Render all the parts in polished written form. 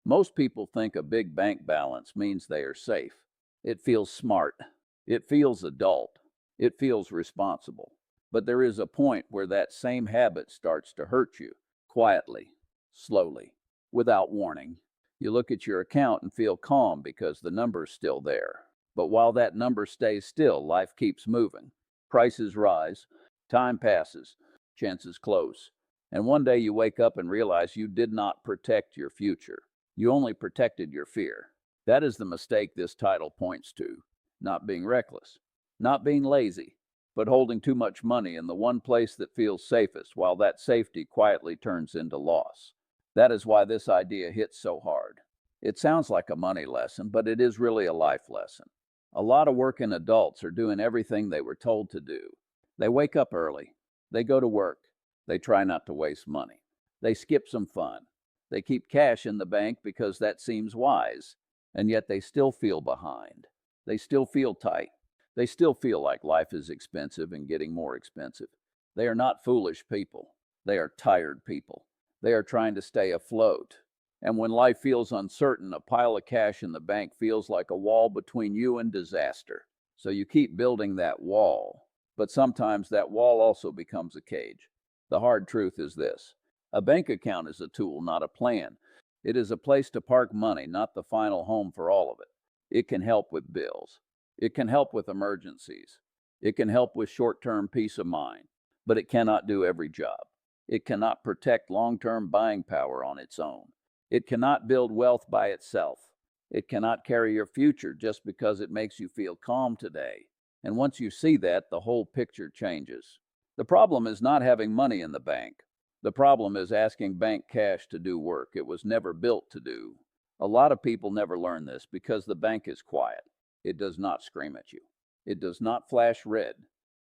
Most people think a big bank balance means they are safe. It feels smart. It feels adult. It feels responsible. But there is a point where that same habit starts to hurt you, quietly, slowly, without warning. You look at your account and feel calm because the number's still there. But while that number stays still, life keeps moving. Prices rise, time passes, chances close. And one day you wake up and realize you did not protect your future. You only protected your fear. That is the mistake this title points to. Not being reckless, not being lazy, but holding too much money in the one place that feels safest while that safety quietly turns into loss. That is why this idea hits so hard. It sounds like a money lesson, but it is really a life lesson. A lot of working adults are doing everything they were told to do. They wake up early. They go to work. They try not to waste money. They skip some fun. They keep cash in the bank because that seems wise. And yet they still feel behind. They still feel tight. They still feel like life is expensive and getting more expensive. They are not foolish people. They are tired people. They are trying to stay afloat. And when life feels uncertain, a pile of cash in the bank feels like a wall between you and disaster. So you keep building that wall. But sometimes that wall also becomes a cage. The hard truth is this: a bank account is a tool, not a plan. It is a place to park money, not the final home for all of it. It can help with bills. It can help with emergencies. It can help with short-term peace of mind. But it cannot do every job. It cannot protect long-term buying power on its own. It cannot build wealth by itself. It cannot carry your future just because it makes you feel calm today. And once you see that, the whole picture changes. The problem is not having money in the bank. The problem is asking bank cash to do work it was never built to do. A lot of people never learn this because the bank is quiet. It does not scream at you. It does not flash red.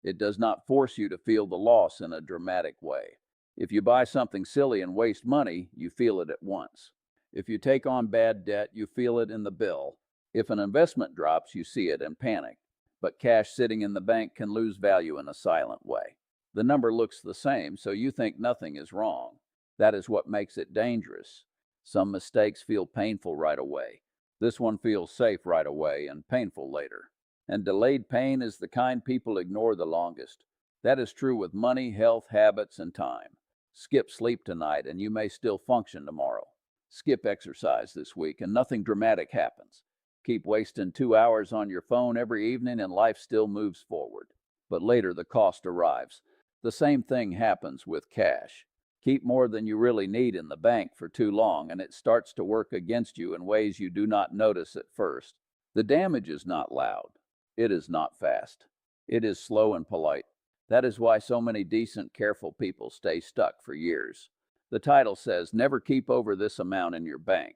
It does not force you to feel the loss in a dramatic way. If you buy something silly and waste money, you feel it at once. If you take on bad debt, you feel it in the bill. If an investment drops, you see it and panic. But cash sitting in the bank can lose value in a silent way. The number looks the same, so you think nothing is wrong. That is what makes it dangerous. Some mistakes feel painful right away. This one feels safe right away and painful later. And delayed pain is the kind people ignore the longest. That is true with money, health, habits, and time. Skip sleep tonight and you may still function tomorrow. Skip exercise this week and nothing dramatic happens. Keep wasting 2 hours on your phone every evening and life still moves forward. But later the cost arrives. The same thing happens with cash. Keep more than you really need in the bank for too long and it starts to work against you in ways you do not notice at first. The damage is not loud. It is not fast. It is slow and polite. That is why so many decent, careful people stay stuck for years. The title says, never keep over this amount in your bank.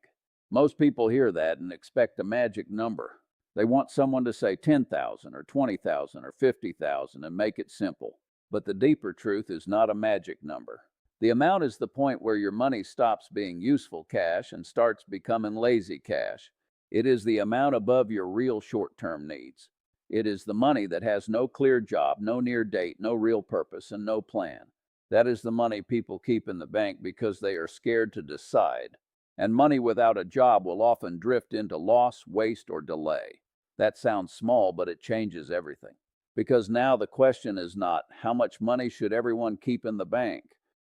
Most people hear that and expect a magic number. They want someone to say 10,000 or 20,000 or 50,000 and make it simple. But the deeper truth is not a magic number. The amount is the point where your money stops being useful cash and starts becoming lazy cash. It is the amount above your real short-term needs. It is the money that has no clear job, no near date, no real purpose, and no plan. That is the money people keep in the bank because they are scared to decide. And money without a job will often drift into loss, waste, or delay. That sounds small, but it changes everything. Because now the question is not, how much money should everyone keep in the bank?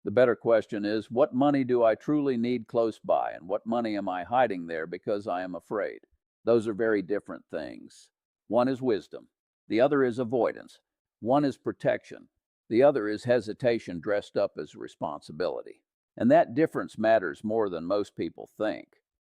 The better question is, what money do I truly need close by, and what money am I hiding there because I am afraid? Those are very different things. One is wisdom. The other is avoidance. One is protection. The other is hesitation dressed up as responsibility. And that difference matters more than most people think.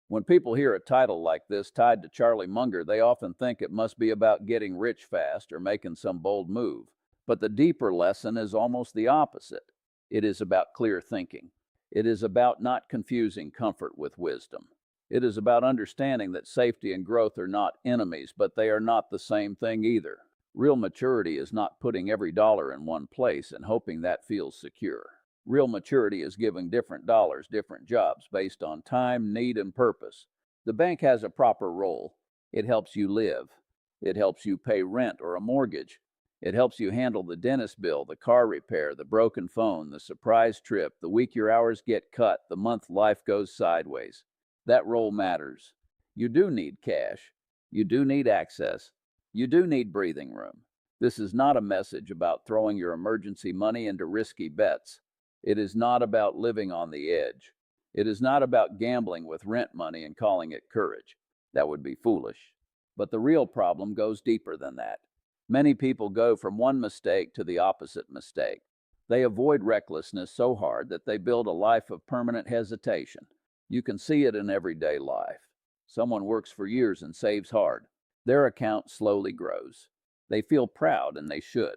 When people hear a title like this tied to Charlie Munger, they often think it must be about getting rich fast or making some bold move. But the deeper lesson is almost the opposite. It is about clear thinking. It is about not confusing comfort with wisdom. It is about understanding that safety and growth are not enemies, but they are not the same thing either. Real maturity is not putting every dollar in one place and hoping that feels secure. Real maturity is giving different dollars different jobs based on time, need, and purpose. The bank has a proper role. It helps you live. It helps you pay rent or a mortgage. It helps you handle the dentist bill, the car repair, the broken phone, the surprise trip, the week your hours get cut, the month life goes sideways. That role matters. You do need cash. You do need access. You do need breathing room. This is not a message about throwing your emergency money into risky bets. It is not about living on the edge. It is not about gambling with rent money and calling it courage. That would be foolish. But the real problem goes deeper than that. Many people go from one mistake to the opposite mistake. They avoid recklessness so hard that they build a life of permanent hesitation. You can see it in everyday life. Someone works for years and saves hard. Their account slowly grows. They feel proud, and they should,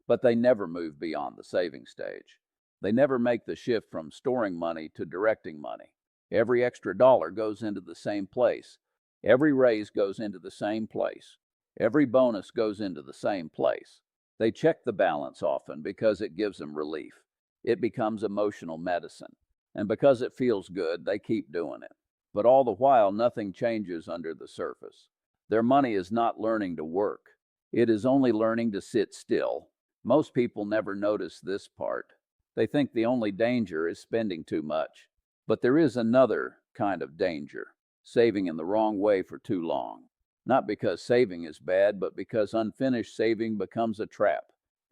but they never move beyond the saving stage. They never make the shift from storing money to directing money. Every extra dollar goes into the same place. Every raise goes into the same place. Every bonus goes into the same place. They check the balance often because it gives them relief. It becomes emotional medicine. And because it feels good, they keep doing it. But all the while, nothing changes under the surface. Their money is not learning to work. It is only learning to sit still. Most people never notice this part. They think the only danger is spending too much. But there is another kind of danger, saving in the wrong way for too long. Not because saving is bad, but because unfinished saving becomes a trap.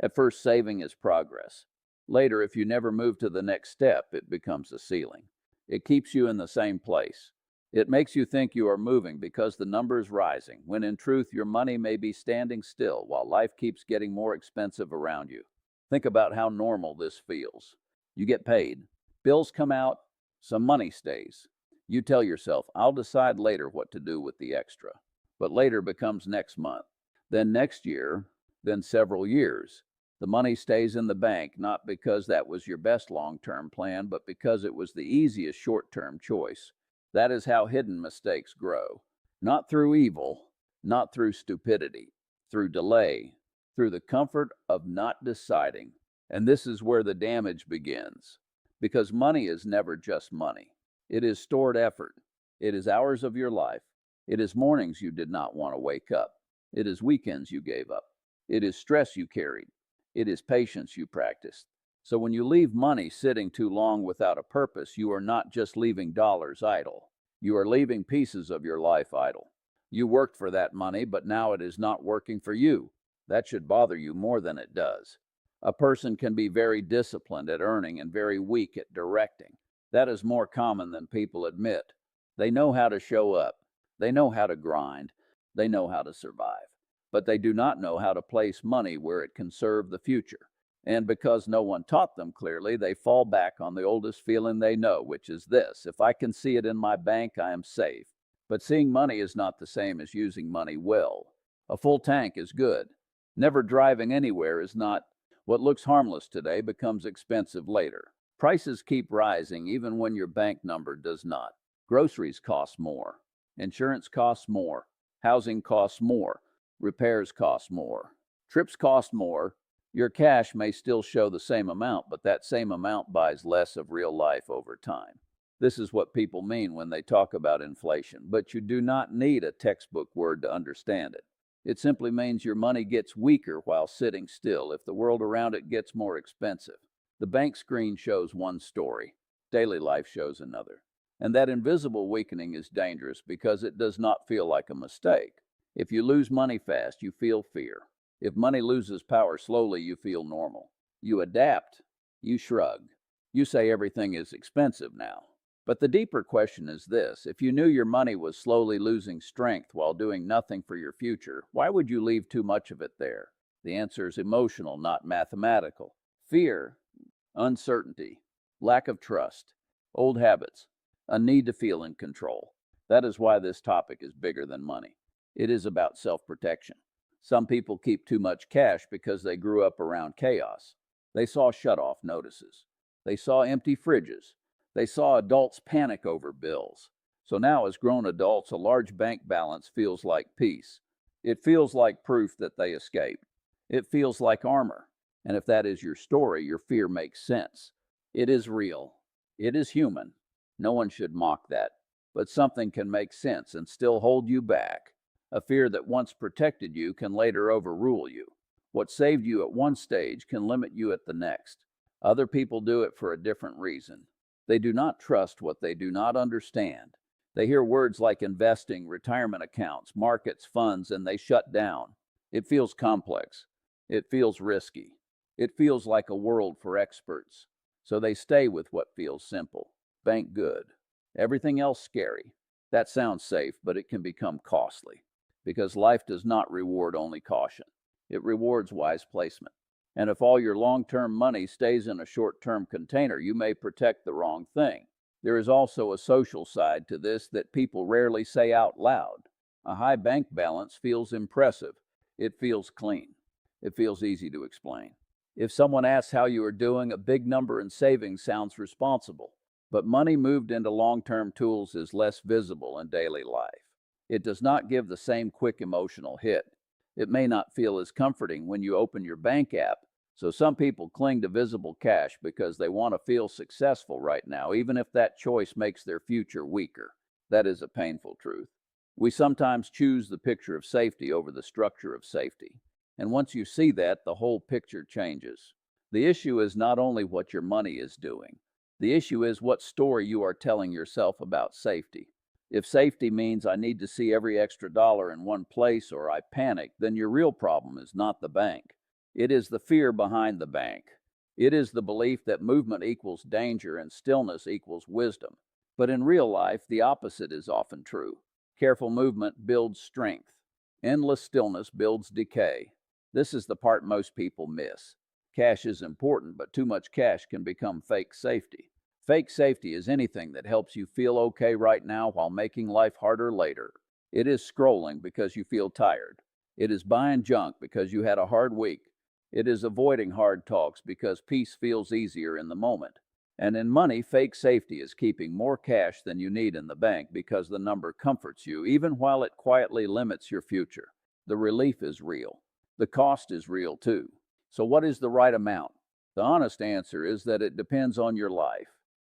At first, saving is progress. Later, if you never move to the next step, it becomes a ceiling. It keeps you in the same place. It makes you think you are moving because the number is rising, when in truth your money may be standing still while life keeps getting more expensive around you. Think about how normal this feels. You get paid. Bills come out. Some money stays. You tell yourself, I'll decide later what to do with the extra. But later becomes next month, then next year, then several years. The money stays in the bank not because that was your best long-term plan, but because it was the easiest short-term choice. That is how hidden mistakes grow. Not through evil, not through stupidity, through delay, through the comfort of not deciding. And this is where the damage begins. Because money is never just money. It is stored effort. It is hours of your life. It is mornings you did not want to wake up. It is weekends you gave up. It is stress you carried. It is patience you practiced. So when you leave money sitting too long without a purpose, you are not just leaving dollars idle. You are leaving pieces of your life idle. You worked for that money, but now it is not working for you. That should bother you more than it does. A person can be very disciplined at earning and very weak at directing. That is more common than people admit. They know how to show up. They know how to grind. They know how to survive. But they do not know how to place money where it can serve the future. And because no one taught them clearly, they fall back on the oldest feeling they know, which is this: if I can see it in my bank, I am safe. But seeing money is not the same as using money well. A full tank is good. Never driving anywhere is not. What looks harmless today becomes expensive later. Prices keep rising even when your bank number does not. Groceries cost more. Insurance costs more. Housing costs more. Repairs cost more. Trips cost more. Your cash may still show the same amount, but that same amount buys less of real life over time. This is what people mean when they talk about inflation, but you do not need a textbook word to understand it. It simply means your money gets weaker while sitting still if the world around it gets more expensive. The bank screen shows one story. Daily life shows another. And that invisible weakening is dangerous because it does not feel like a mistake. If you lose money fast, you feel fear. If money loses power slowly, you feel normal. You adapt. You shrug. You say everything is expensive now. But the deeper question is this: if you knew your money was slowly losing strength while doing nothing for your future, why would you leave too much of it there? The answer is emotional, not mathematical. Fear, uncertainty, lack of trust, old habits, a need to feel in control. That is why this topic is bigger than money. It is about self-protection. Some people keep too much cash because they grew up around chaos. They saw shut-off notices. They saw empty fridges. They saw adults panic over bills. So now as grown adults, a large bank balance feels like peace. It feels like proof that they escaped. It feels like armor. And if that is your story, your fear makes sense. It is real. It is human. No one should mock that. But something can make sense and still hold you back. A fear that once protected you can later overrule you. What saved you at one stage can limit you at the next. Other people do it for a different reason. They do not trust what they do not understand. They hear words like investing, retirement accounts, markets, funds, and they shut down. It feels complex. It feels risky. It feels like a world for experts. So they stay with what feels simple. Bank good. Everything else scary. That sounds safe, but it can become costly. Because life does not reward only caution. It rewards wise placement. And if all your long-term money stays in a short-term container, you may protect the wrong thing. There is also a social side to this that people rarely say out loud. A high bank balance feels impressive. It feels clean. It feels easy to explain. If someone asks how you are doing, a big number in savings sounds responsible. But money moved into long-term tools is less visible in daily life. It does not give the same quick emotional hit. It may not feel as comforting when you open your bank app. So some people cling to visible cash because they want to feel successful right now, even if that choice makes their future weaker. That is a painful truth. We sometimes choose the picture of safety over the structure of safety. And once you see that, the whole picture changes. The issue is not only what your money is doing. The issue is what story you are telling yourself about safety. If safety means I need to see every extra dollar in one place or I panic, then your real problem is not the bank. It is the fear behind the bank. It is the belief that movement equals danger and stillness equals wisdom. But in real life, the opposite is often true. Careful movement builds strength. Endless stillness builds decay. This is the part most people miss. Cash is important, but too much cash can become fake safety. Fake safety is anything that helps you feel okay right now while making life harder later. It is scrolling because you feel tired. It is buying junk because you had a hard week. It is avoiding hard talks because peace feels easier in the moment. And in money, fake safety is keeping more cash than you need in the bank because the number comforts you, even while it quietly limits your future. The relief is real. The cost is real too. So what is the right amount? The honest answer is that it depends on your life.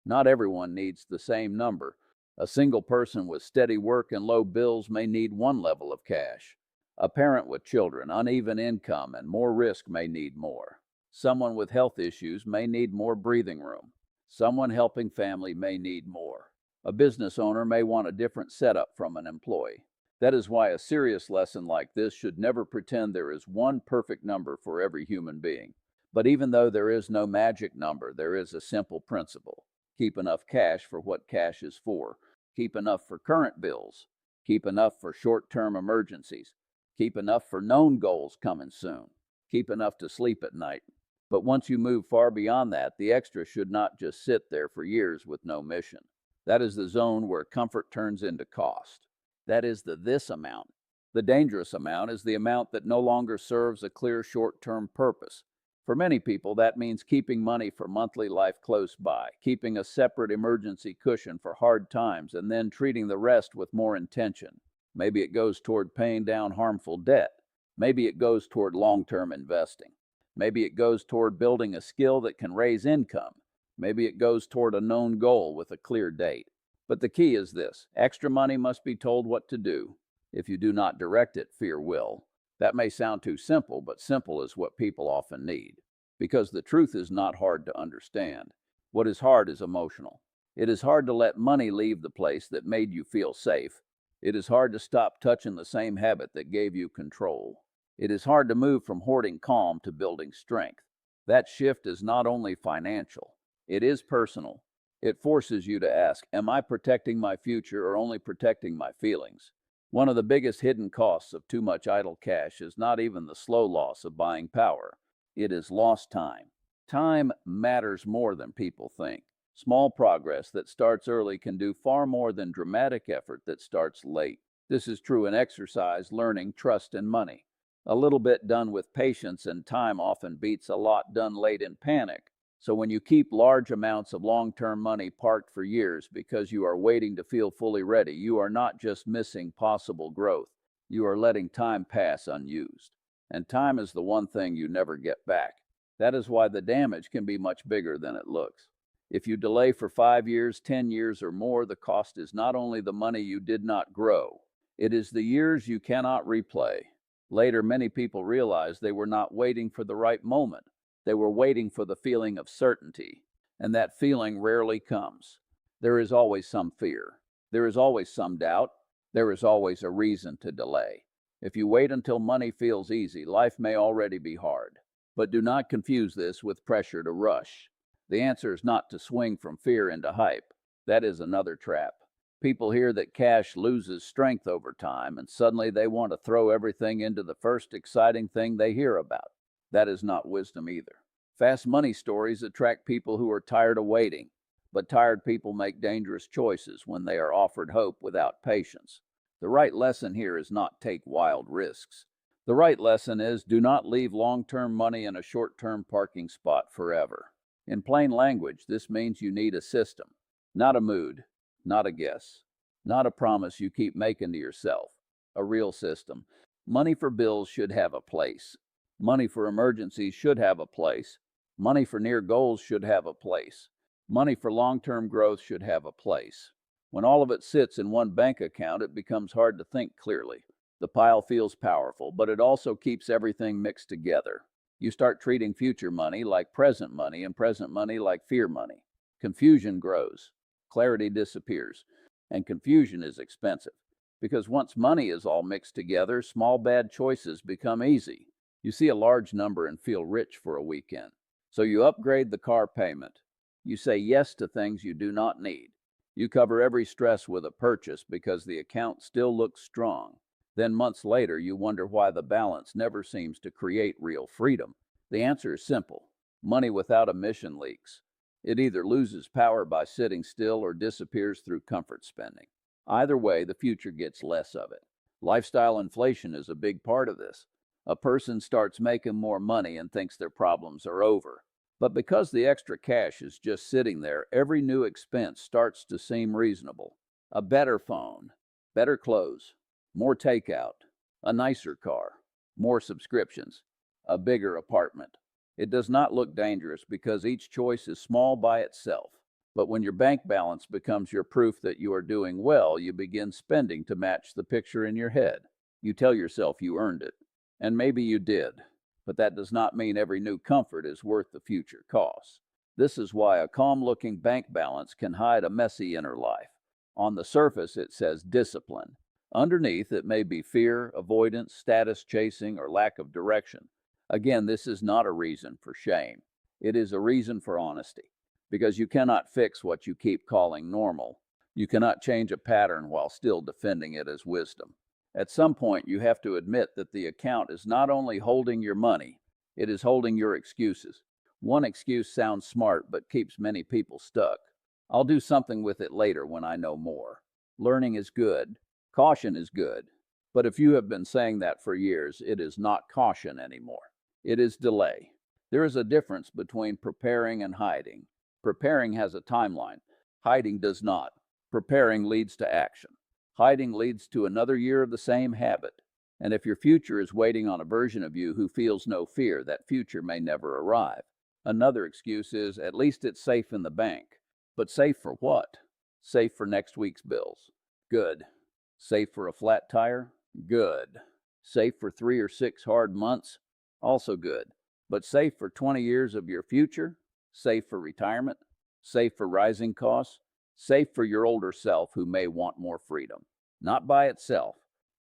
Not everyone needs the same number. A single person with steady work and low bills may need one level of cash. A parent with children, uneven income, and more risk may need more. Someone with health issues may need more breathing room. Someone helping family may need more. A business owner may want a different setup from an employee. That is why a serious lesson like this should never pretend there is one perfect number for every human being. But even though there is no magic number, there is a simple principle. Keep enough cash for what cash is for. Keep enough for current bills. Keep enough for short-term emergencies. Keep enough for known goals coming soon. Keep enough to sleep at night. But once you move far beyond that, the extra should not just sit there for years with no mission. That is the zone where comfort turns into cost. That is the this amount. The dangerous amount is the amount that no longer serves a clear short-term purpose. For many people, that means keeping money for monthly life close by, keeping a separate emergency cushion for hard times, and then treating the rest with more intention. Maybe it goes toward paying down harmful debt. Maybe it goes toward long-term investing. Maybe it goes toward building a skill that can raise income. Maybe it goes toward a known goal with a clear date. But the key is this: extra money must be told what to do. If you do not direct it, fear will. That may sound too simple, but simple is what people often need. Because the truth is not hard to understand. What is hard is emotional. It is hard to let money leave the place that made you feel safe. It is hard to stop touching the same habit that gave you control. It is hard to move from hoarding calm to building strength. That shift is not only financial, it is personal. It forces you to ask, am I protecting my future or only protecting my feelings? One of the biggest hidden costs of too much idle cash is not even the slow loss of buying power. It is lost time. Time matters more than people think. Small progress that starts early can do far more than dramatic effort that starts late. This is true in exercise, learning, trust, and money. A little bit done with patience and time often beats a lot done late in panic. So when you keep large amounts of long-term money parked for years because you are waiting to feel fully ready, you are not just missing possible growth. You are letting time pass unused. And time is the one thing you never get back. That is why the damage can be much bigger than it looks. If you delay for 5 years, 10 years, or more, the cost is not only the money you did not grow, it is the years you cannot replay. Later, many people realize they were not waiting for the right moment. They were waiting for the feeling of certainty, and that feeling rarely comes. There is always some fear. There is always some doubt. There is always a reason to delay. If you wait until money feels easy, life may already be hard. But do not confuse this with pressure to rush. The answer is not to swing from fear into hype. That is another trap. People hear that cash loses strength over time, and suddenly they want to throw everything into the first exciting thing they hear about. That is not wisdom either. Fast money stories attract people who are tired of waiting, but tired people make dangerous choices when they are offered hope without patience. The right lesson here is not take wild risks. The right lesson is do not leave long-term money in a short-term parking spot forever. In plain language, this means you need a system, not a mood, not a guess, not a promise you keep making to yourself. A real system. Money for bills should have a place. Money for emergencies should have a place. Money for near goals should have a place. Money for long-term growth should have a place. When all of it sits in one bank account, it becomes hard to think clearly. The pile feels powerful, but it also keeps everything mixed together. You start treating future money like present money and present money like fear money. Confusion grows. Clarity disappears. And confusion is expensive. Because once money is all mixed together, small bad choices become easy. You see a large number and feel rich for a weekend. So you upgrade the car payment. You say yes to things you do not need. You cover every stress with a purchase because the account still looks strong. Then months later, you wonder why the balance never seems to create real freedom. The answer is simple. Money without a mission leaks. It either loses power by sitting still or disappears through comfort spending. Either way, the future gets less of it. Lifestyle inflation is a big part of this. A person starts making more money and thinks their problems are over. But because the extra cash is just sitting there, every new expense starts to seem reasonable. A better phone, better clothes, more takeout, a nicer car, more subscriptions, a bigger apartment. It does not look dangerous because each choice is small by itself. But when your bank balance becomes your proof that you are doing well, you begin spending to match the picture in your head. You tell yourself you earned it. And maybe you did. But that does not mean every new comfort is worth the future costs. This is why a calm-looking bank balance can hide a messy inner life. On the surface, it says discipline. Underneath, it may be fear, avoidance, status chasing, or lack of direction. Again, this is not a reason for shame. It is a reason for honesty. Because you cannot fix what you keep calling normal. You cannot change a pattern while still defending it as wisdom. At some point, you have to admit that the account is not only holding your money, it is holding your excuses. One excuse sounds smart, but keeps many people stuck. I'll do something with it later when I know more. Learning is good. Caution is good. But if you have been saying that for years, it is not caution anymore. It is delay. There is a difference between preparing and hiding. Preparing has a timeline. Hiding does not. Preparing leads to action. Hiding leads to another year of the same habit. And if your future is waiting on a version of you who feels no fear, that future may never arrive. Another excuse is, at least it's safe in the bank. But safe for what? Safe for next week's bills. Good. Safe for a flat tire? Good. Safe for 3 or 6 hard months? Also good. But safe for 20 years of your future? Safe for retirement? Safe for rising costs? Safe for your older self who may want more freedom. Not by itself.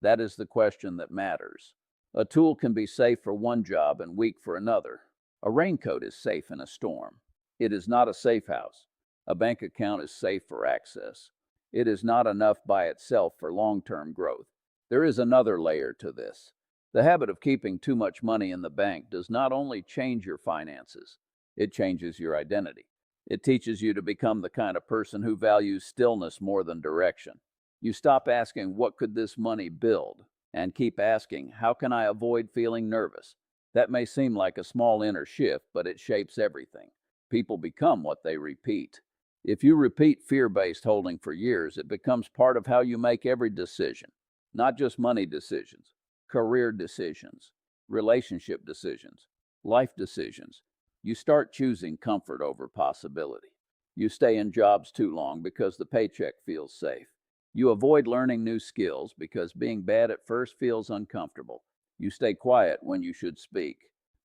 That is the question that matters. A tool can be safe for one job and weak for another. A raincoat is safe in a storm. It is not a safe house. A bank account is safe for access. It is not enough by itself for long-term growth. There is another layer to this. The habit of keeping too much money in the bank does not only change your finances, it changes your identity. It teaches you to become the kind of person who values stillness more than direction. You stop asking, what could this money build? And keep asking, how can I avoid feeling nervous? That may seem like a small inner shift, but it shapes everything. People become what they repeat. If you repeat fear-based holding for years, it becomes part of how you make every decision. Not just money decisions, career decisions, relationship decisions, life decisions. You start choosing comfort over possibility. You stay in jobs too long because the paycheck feels safe. You avoid learning new skills because being bad at first feels uncomfortable. You stay quiet when you should speak.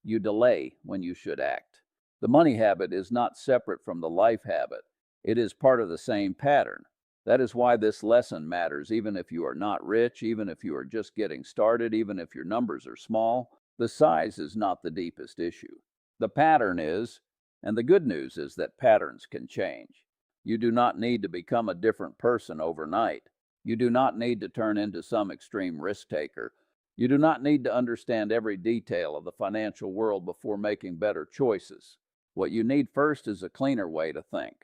You delay when you should act. The money habit is not separate from the life habit. It is part of the same pattern. That is why this lesson matters, even if you are not rich, even if you are just getting started, even if your numbers are small. The size is not the deepest issue. The pattern is, and the good news is that patterns can change. You do not need to become a different person overnight. You do not need to turn into some extreme risk taker. You do not need to understand every detail of the financial world before making better choices. What you need first is a cleaner way to think.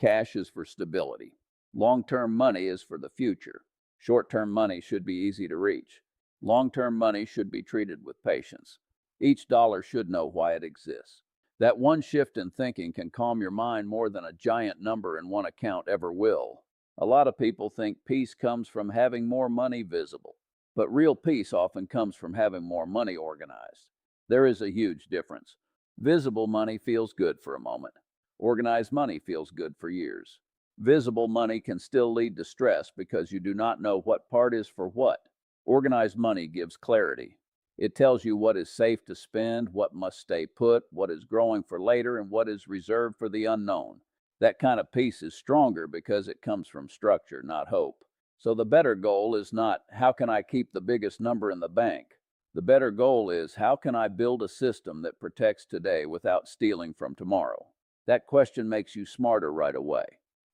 Cash is for stability. Long-term money is for the future. Short-term money should be easy to reach. Long-term money should be treated with patience. Each dollar should know why it exists. That one shift in thinking can calm your mind more than a giant number in one account ever will. A lot of people think peace comes from having more money visible, but real peace often comes from having more money organized. There is a huge difference. Visible money feels good for a moment. Organized money feels good for years. Visible money can still lead to stress because you do not know what part is for what. Organized money gives clarity. It tells you what is safe to spend, what must stay put, what is growing for later, and what is reserved for the unknown. That kind of peace is stronger because it comes from structure, not hope. So the better goal is not, how can I keep the biggest number in the bank? The better goal is, how can I build a system that protects today without stealing from tomorrow? That question makes you smarter right away.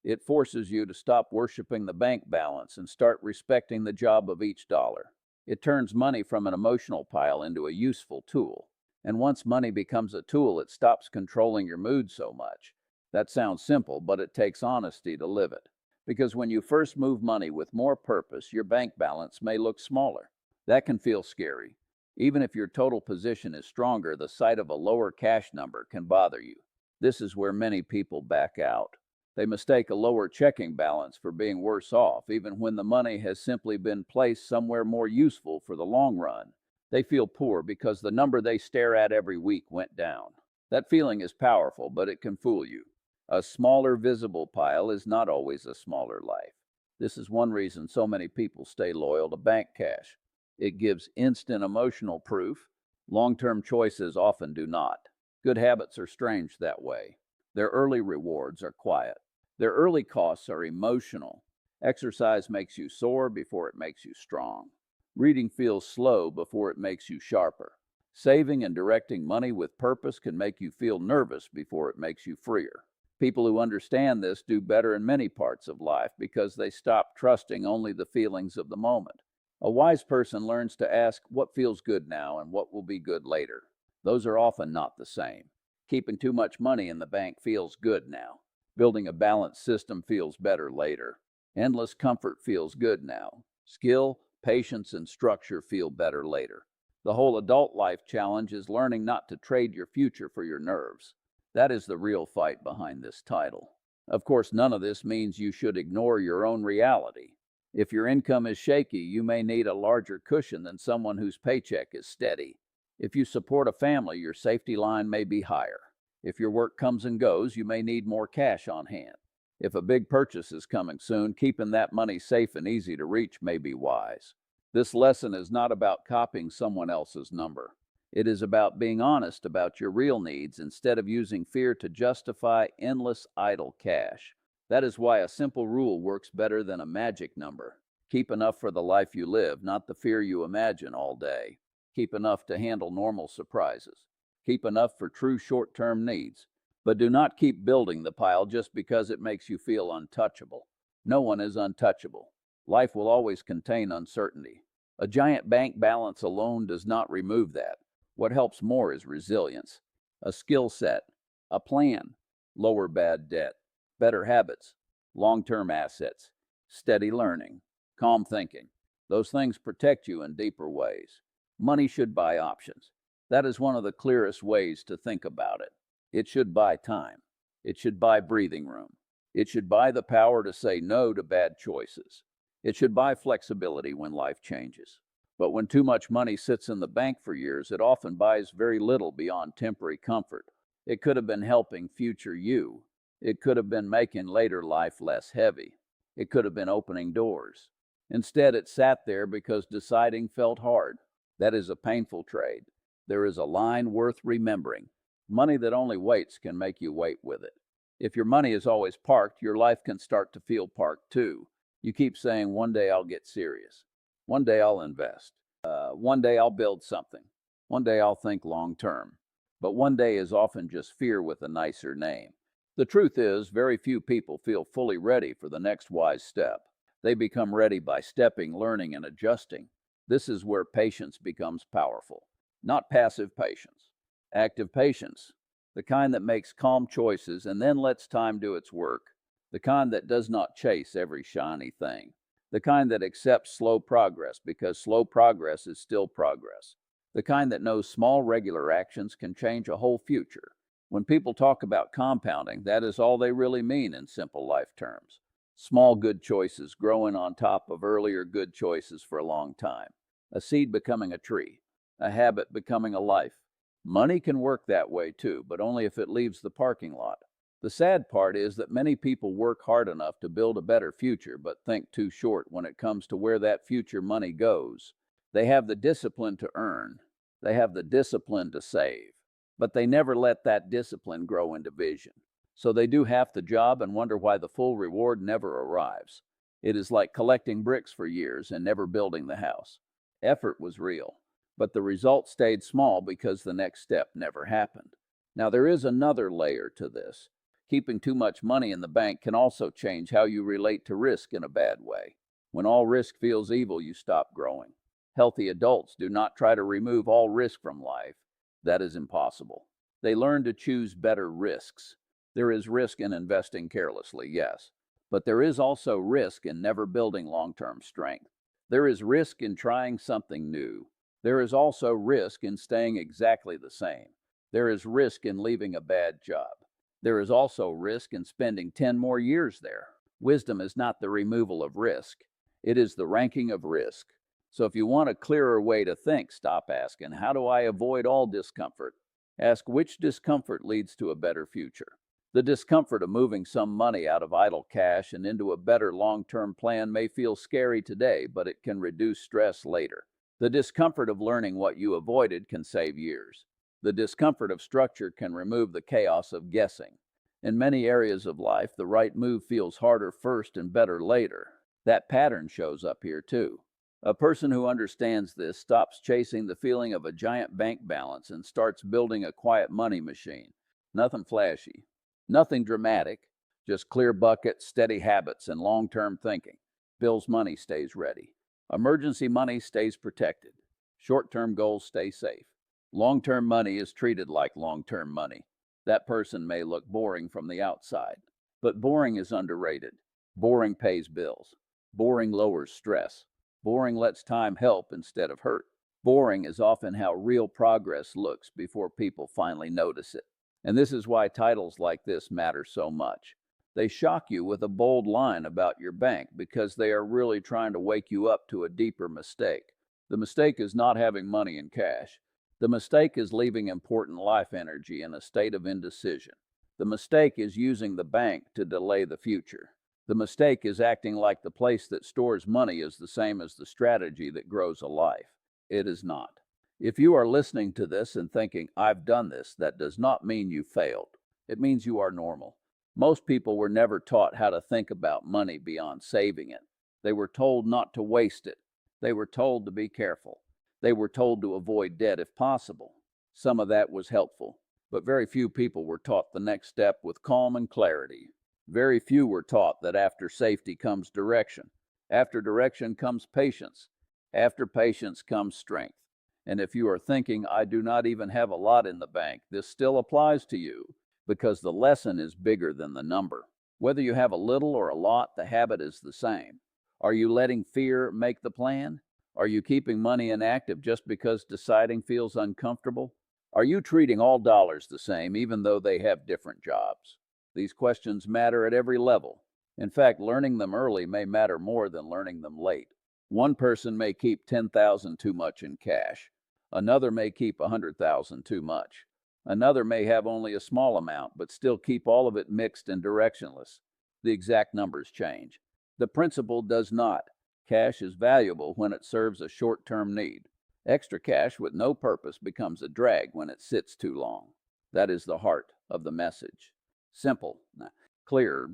It forces you to stop worshiping the bank balance and start respecting the job of each dollar. It turns money from an emotional pile into a useful tool. And once money becomes a tool, it stops controlling your mood so much. That sounds simple, but it takes honesty to live it. Because when you first move money with more purpose, your bank balance may look smaller. That can feel scary. Even if your total position is stronger, the sight of a lower cash number can bother you. This is where many people back out. They mistake a lower checking balance for being worse off, even when the money has simply been placed somewhere more useful for the long run. They feel poor because the number they stare at every week went down. That feeling is powerful, but it can fool you. A smaller visible pile is not always a smaller life. This is one reason so many people stay loyal to bank cash. It gives instant emotional proof. Long-term choices often do not. Good habits are strange that way. Their early rewards are quiet. Their early costs are emotional. Exercise makes you sore before it makes you strong. Reading feels slow before it makes you sharper. Saving and directing money with purpose can make you feel nervous before it makes you freer. People who understand this do better in many parts of life because they stop trusting only the feelings of the moment. A wise person learns to ask what feels good now and what will be good later. Those are often not the same. Keeping too much money in the bank feels good now. Building a balanced system feels better later. Endless comfort feels good now. Skill, patience, and structure feel better later. The whole adult life challenge is learning not to trade your future for your nerves. That is the real fight behind this title. Of course, none of this means you should ignore your own reality. If your income is shaky, you may need a larger cushion than someone whose paycheck is steady. If you support a family, your safety line may be higher. If your work comes and goes, you may need more cash on hand. If a big purchase is coming soon, keeping that money safe and easy to reach may be wise. This lesson is not about copying someone else's number. It is about being honest about your real needs instead of using fear to justify endless idle cash. That is why a simple rule works better than a magic number. Keep enough for the life you live, not the fear you imagine all day. Keep enough to handle normal surprises. Keep enough for true short-term needs. But do not keep building the pile just because it makes you feel untouchable. No one is untouchable. Life will always contain uncertainty. A giant bank balance alone does not remove that. What helps more is resilience, a skill set, a plan, lower bad debt, better habits, long-term assets, steady learning, calm thinking. Those things protect you in deeper ways. Money should buy options. That is one of the clearest ways to think about it. It should buy time. It should buy breathing room. It should buy the power to say no to bad choices. It should buy flexibility when life changes. But when too much money sits in the bank for years, it often buys very little beyond temporary comfort. It could have been helping future you. It could have been making later life less heavy. It could have been opening doors. Instead, it sat there because deciding felt hard. That is a painful trade. There is a line worth remembering. Money that only waits can make you wait with it. If your money is always parked, your life can start to feel parked too. You keep saying, one day I'll get serious. One day I'll invest. One day I'll build something. One day I'll think long term. But one day is often just fear with a nicer name. The truth is, very few people feel fully ready for the next wise step. They become ready by stepping, learning, and adjusting. This is where patience becomes powerful. Not passive patience, active patience. The kind that makes calm choices and then lets time do its work. The kind that does not chase every shiny thing. The kind that accepts slow progress because slow progress is still progress. The kind that knows small regular actions can change a whole future. When people talk about compounding, that is all they really mean in simple life terms. Small good choices growing on top of earlier good choices for a long time. A seed becoming a tree. A habit becoming a life. Money can work that way too, but only if it leaves the parking lot. The sad part is that many people work hard enough to build a better future, but think too short when it comes to where that future money goes. They have the discipline to earn. They have the discipline to save. But they never let that discipline grow into vision. So they do half the job and wonder why the full reward never arrives. It is like collecting bricks for years and never building the house. Effort was real, but the result stayed small because the next step never happened. Now, there is another layer to this. Keeping too much money in the bank can also change how you relate to risk in a bad way. When all risk feels evil, you stop growing. Healthy adults do not try to remove all risk from life. That is impossible. They learn to choose better risks. There is risk in investing carelessly, yes, but there is also risk in never building long-term strength. There is risk in trying something new. There is also risk in staying exactly the same. There is risk in leaving a bad job. There is also risk in spending 10 more years there. Wisdom is not the removal of risk. It is the ranking of risk. So if you want a clearer way to think, stop asking, how do I avoid all discomfort? Ask, which discomfort leads to a better future? The discomfort of moving some money out of idle cash and into a better long-term plan may feel scary today, but it can reduce stress later. The discomfort of learning what you avoided can save years. The discomfort of structure can remove the chaos of guessing. In many areas of life, the right move feels harder first and better later. That pattern shows up here too. A person who understands this stops chasing the feeling of a giant bank balance and starts building a quiet money machine. Nothing flashy, nothing dramatic, just clear buckets, steady habits, and long-term thinking. Bill's money stays ready. Emergency money stays protected. Short-term goals stay safe. Long-term money is treated like long-term money. That person may look boring from the outside, but boring is underrated. Boring pays bills. Boring lowers stress. Boring lets time help instead of hurt. Boring is often how real progress looks before people finally notice it. And this is why titles like this matter so much. They shock you with a bold line about your bank because they are really trying to wake you up to a deeper mistake. The mistake is not having money in cash. The mistake is leaving important life energy in a state of indecision. The mistake is using the bank to delay the future. The mistake is acting like the place that stores money is the same as the strategy that grows a life. It is not. If you are listening to this and thinking, I've done this, that does not mean you failed. It means you are normal. Most people were never taught how to think about money beyond saving it. They were told not to waste it. They were told to be careful. They were told to avoid debt if possible. Some of that was helpful, but very few people were taught the next step with calm and clarity. Very few were taught that after safety comes direction. After direction comes patience. After patience comes strength. And if you are thinking, I do not even have a lot in the bank, this still applies to you because the lesson is bigger than the number. Whether you have a little or a lot, the habit is the same. Are you letting fear make the plan? Are you keeping money inactive just because deciding feels uncomfortable? Are you treating all dollars the same even though they have different jobs? These questions matter at every level. In fact, learning them early may matter more than learning them late. One person may keep $10,000 too much in cash. Another may keep $100,000 too much. Another may have only a small amount, but still keep all of it mixed and directionless. The exact numbers change. The principle does not. Cash is valuable when it serves a short-term need. Extra cash with no purpose becomes a drag when it sits too long. That is the heart of the message. Simple, clear,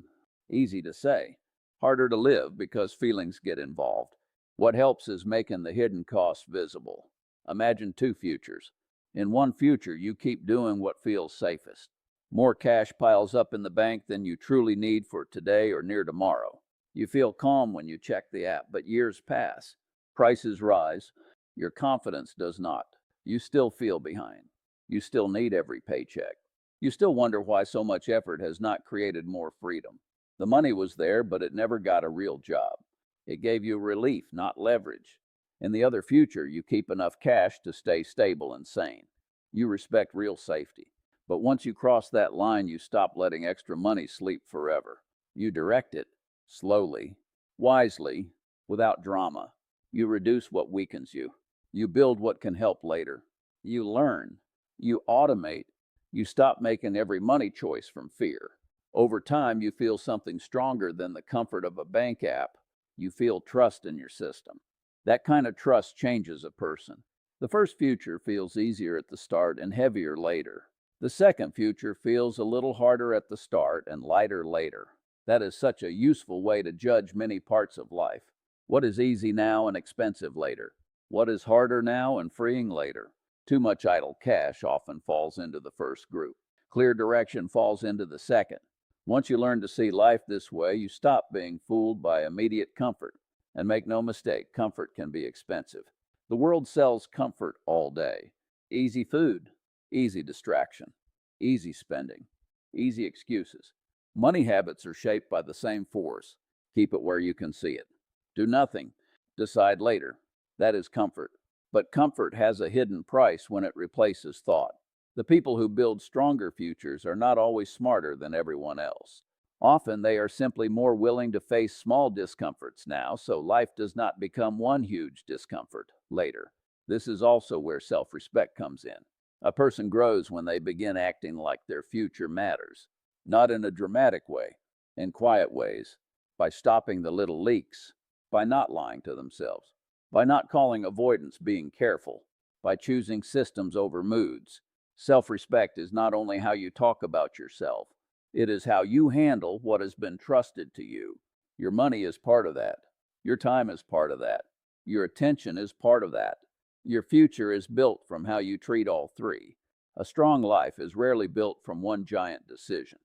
easy to say. harder to live because feelings get involved. What helps is making the hidden costs visible. Imagine two futures. In one future, you keep doing what feels safest. More cash piles up in the bank than you truly need for today or near tomorrow. You feel calm when you check the app, but years pass. Prices rise. Your confidence does not. You still feel behind. You still need every paycheck. You still wonder why so much effort has not created more freedom. The money was there, but it never got a real job. It gave you relief, not leverage. In the other future, you keep enough cash to stay stable and sane. You respect real safety. But once you cross that line, you stop letting extra money sleep forever. You direct it, slowly, wisely, without drama. You reduce what weakens you. You build what can help later. You learn. You automate. You stop making every money choice from fear. Over time, you feel something stronger than the comfort of a bank app. You feel trust in your system. That kind of trust changes a person. The first future feels easier at the start and heavier later. The second future feels a little harder at the start and lighter later. That is such a useful way to judge many parts of life. What is easy now and expensive later? What is harder now and freeing later? Too much idle cash often falls into the first group. Clear direction falls into the second. Once you learn to see life this way, you stop being fooled by immediate comfort. And make no mistake, comfort can be expensive. The world sells comfort all day. Easy food, easy distraction, easy spending, easy excuses. Money habits are shaped by the same force. Keep it where you can see it. Do nothing. Decide later. That is comfort. But comfort has a hidden price when it replaces thought. The people who build stronger futures are not always smarter than everyone else. Often they are simply more willing to face small discomforts now, so life does not become one huge discomfort later. This is also where self-respect comes in. A person grows when they begin acting like their future matters, not in a dramatic way, in quiet ways, by stopping the little leaks, by not lying to themselves, by not calling avoidance being careful, by choosing systems over moods. Self-respect is not only how you talk about yourself, it is how you handle what has been trusted to you. Your money is part of that. Your time is part of that. Your attention is part of that. Your future is built from how you treat all three. A strong life is rarely built from one giant decision.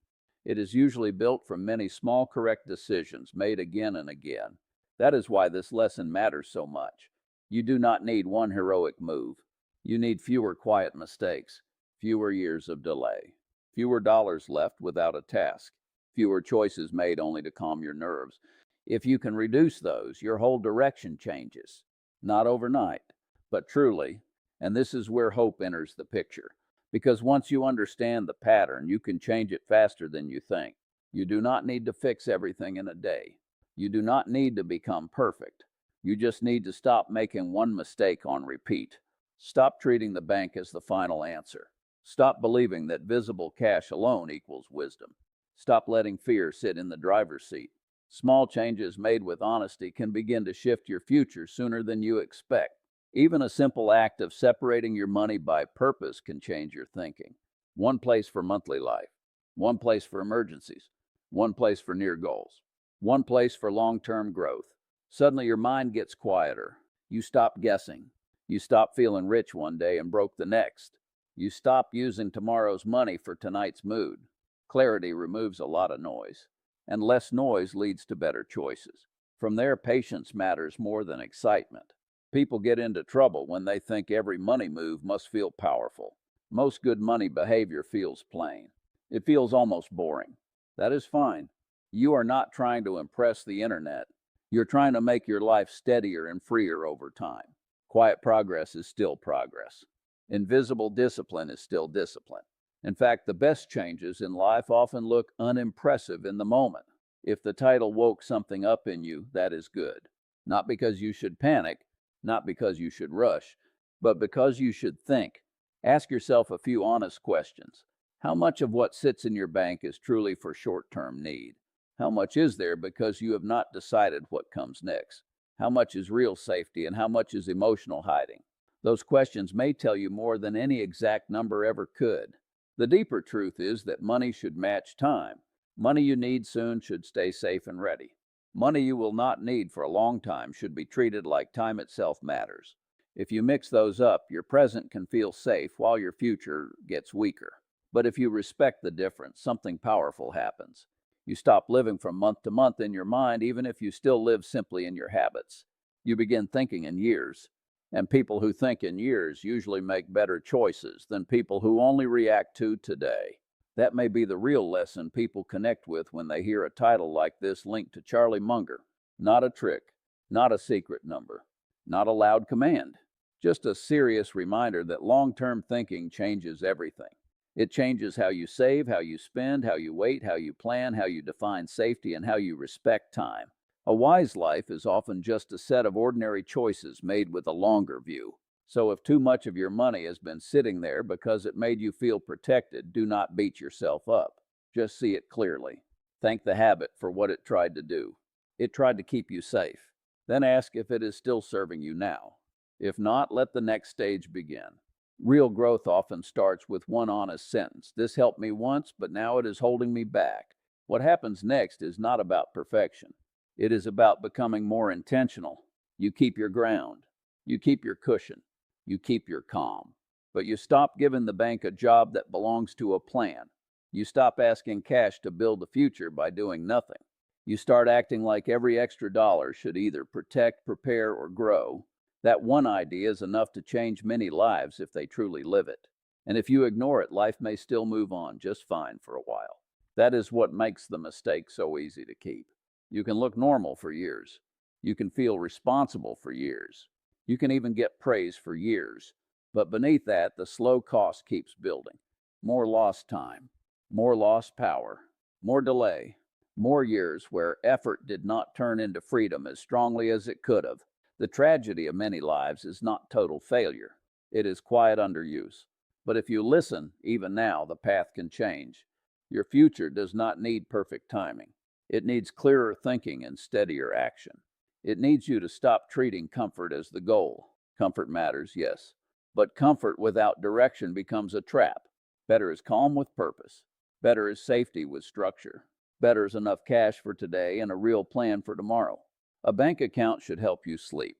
It is usually built from many small correct decisions made again and again. That is why this lesson matters so much. You do not need one heroic move. You need fewer quiet mistakes, fewer years of delay, fewer dollars left without a task, fewer choices made only to calm your nerves. If you can reduce those, your whole direction changes. Not overnight, but truly, and this is where hope enters the picture. Because once you understand the pattern, you can change it faster than you think. You do not need to fix everything in a day. You do not need to become perfect. You just need to stop making one mistake on repeat. Stop treating the bank as the final answer. Stop believing that visible cash alone equals wisdom. Stop letting fear sit in the driver's seat. Small changes made with honesty can begin to shift your future sooner than you expect. Even a simple act of separating your money by purpose can change your thinking. One place for monthly life, one place for emergencies, one place for near goals, one place for long-term growth. Suddenly your mind gets quieter. You stop guessing. You stop feeling rich one day and broke the next. You stop using tomorrow's money for tonight's mood. Clarity removes a lot of noise, and less noise leads to better choices. From there, patience matters more than excitement. People get into trouble when they think every money move must feel powerful. Most good money behavior feels plain. It feels almost boring. That is fine. You are not trying to impress the internet. You're trying to make your life steadier and freer over time. Quiet progress is still progress. Invisible discipline is still discipline. In fact, the best changes in life often look unimpressive in the moment. If the title woke something up in you, that is good. Not because you should panic, not because you should rush, but because you should think. Ask yourself a few honest questions. How much of what sits in your bank is truly for short-term need? How much is there because you have not decided what comes next? How much is real safety and how much is emotional hiding? Those questions may tell you more than any exact number ever could. The deeper truth is that money should match time. Money you need soon should stay safe and ready. Money you will not need for a long time should be treated like time itself matters. If you mix those up, your present can feel safe while your future gets weaker. But if you respect the difference, something powerful happens. You stop living from month to month in your mind, even if you still live simply in your habits. You begin thinking in years. And people who think in years usually make better choices than people who only react to today. That may be the real lesson people connect with when they hear a title like this linked to Charlie Munger. Not a trick, not a secret number, not a loud command. Just a serious reminder that long-term thinking changes everything. It changes how you save, how you spend, how you wait, how you plan, how you define safety, and how you respect time. A wise life is often just a set of ordinary choices made with a longer view. So if too much of your money has been sitting there because it made you feel protected, do not beat yourself up. Just see it clearly. Thank the habit for what it tried to do. It tried to keep you safe. Then ask if it is still serving you now. If not, let the next stage begin. Real growth often starts with one honest sentence. This helped me once, but now it is holding me back. What happens next is not about perfection. It is about becoming more intentional. You keep your ground. You keep your cushion. You keep your calm. But you stop giving the bank a job that belongs to a plan. You stop asking cash to build a future by doing nothing. You start acting like every extra dollar should either protect, prepare, or grow. That one idea is enough to change many lives if they truly live it. And if you ignore it, life may still move on just fine for a while. That is what makes the mistake so easy to keep. You can look normal for years. You can feel responsible for years. You can even get praise for years. But beneath that, the slow cost keeps building. More lost time, more lost power, more delay, more years where effort did not turn into freedom as strongly as it could have. The tragedy of many lives is not total failure. It is quiet underuse. But if you listen, even now, the path can change. Your future does not need perfect timing. It needs clearer thinking and steadier action. It needs you to stop treating comfort as the goal. Comfort matters, yes, but comfort without direction becomes a trap. Better is calm with purpose. Better is safety with structure. Better is enough cash for today and a real plan for tomorrow. A bank account should help you sleep.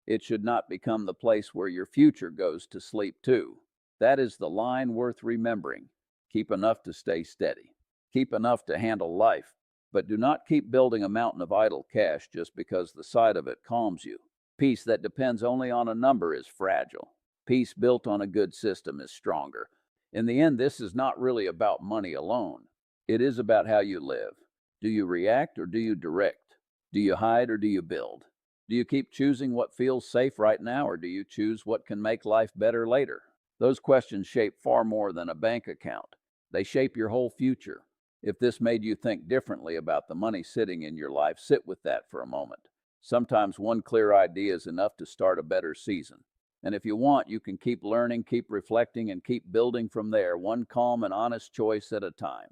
It should not become the place where your future goes to sleep too. That is the line worth remembering. Keep enough to stay steady. Keep enough to handle life. But do not keep building a mountain of idle cash just because the sight of it calms you. Peace that depends only on a number is fragile. Peace built on a good system is stronger. In the end, this is not really about money alone. It is about how you live. Do you react or do you direct? Do you hide or do you build? Do you keep choosing what feels safe right now or do you choose what can make life better later? Those questions shape far more than a bank account. They shape your whole future. If this made you think differently about the money sitting in your life, sit with that for a moment. Sometimes one clear idea is enough to start a better season. And if you want, you can keep learning, keep reflecting, and keep building from there, one calm and honest choice at a time.